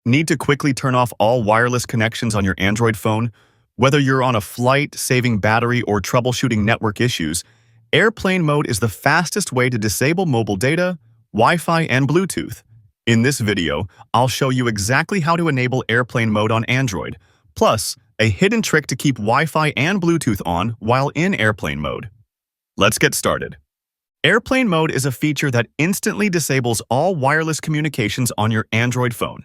Need to quickly turn off all wireless connections on your Android phone? Whether you're on a flight, saving battery, or troubleshooting network issues, airplane mode is the fastest way to disable mobile data, Wi-Fi, and Bluetooth. In this video, I'll show you exactly how to enable airplane mode on Android, plus a hidden trick to keep Wi-Fi and Bluetooth on while in airplane mode. Let's get started. Airplane mode is a feature that instantly disables all wireless communications on your Android phone.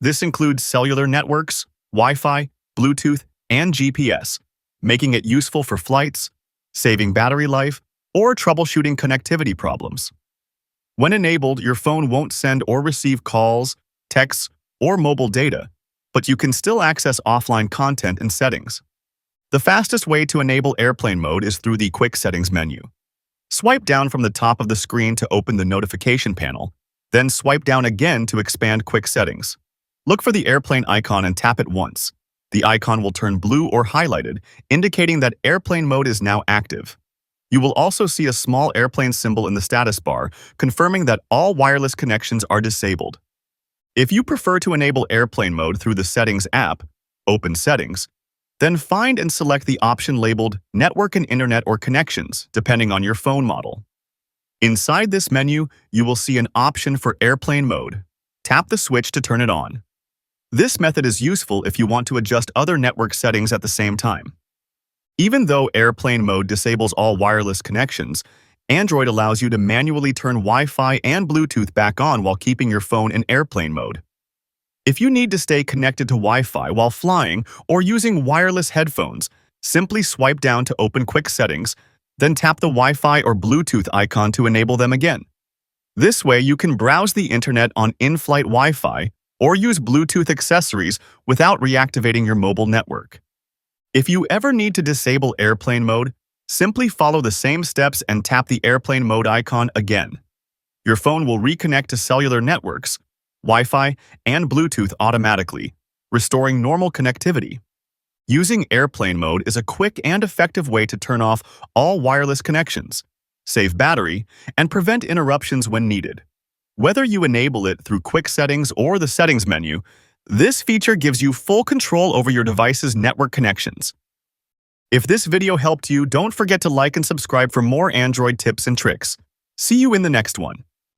This includes cellular networks, Wi-Fi, Bluetooth, and GPS, making it useful for flights, saving battery life, or troubleshooting connectivity problems. When enabled, your phone won't send or receive calls, texts, or mobile data, but you can still access offline content and settings. The fastest way to enable airplane mode is through the Quick Settings menu. Swipe down from the top of the screen to open the notification panel, then swipe down again to expand Quick Settings. Look for the airplane icon and tap it once. The icon will turn blue or highlighted, indicating that airplane mode is now active. You will also see a small airplane symbol in the status bar, confirming that all wireless connections are disabled. If you prefer to enable airplane mode through the Settings app, open Settings, then find and select the option labeled Network and Internet or Connections, depending on your phone model. Inside this menu, you will see an option for airplane mode. Tap the switch to turn it on. This method is useful if you want to adjust other network settings at the same time. Even though airplane mode disables all wireless connections, Android allows you to manually turn Wi-Fi and Bluetooth back on while keeping your phone in airplane mode. If you need to stay connected to Wi-Fi while flying or using wireless headphones, simply swipe down to open Quick Settings, then tap the Wi-Fi or Bluetooth icon to enable them again. This way, you can browse the internet on in-flight Wi-Fi or use Bluetooth accessories without reactivating your mobile network. If you ever need to disable airplane mode, simply follow the same steps and tap the airplane mode icon again. Your phone will reconnect to cellular networks, Wi-Fi, and Bluetooth automatically, restoring normal connectivity. Using airplane mode is a quick and effective way to turn off all wireless connections, save battery, and prevent interruptions when needed. Whether you enable it through Quick Settings or the Settings menu, this feature gives you full control over your device's network connections. If this video helped you, don't forget to like and subscribe for more Android tips and tricks. See you in the next one.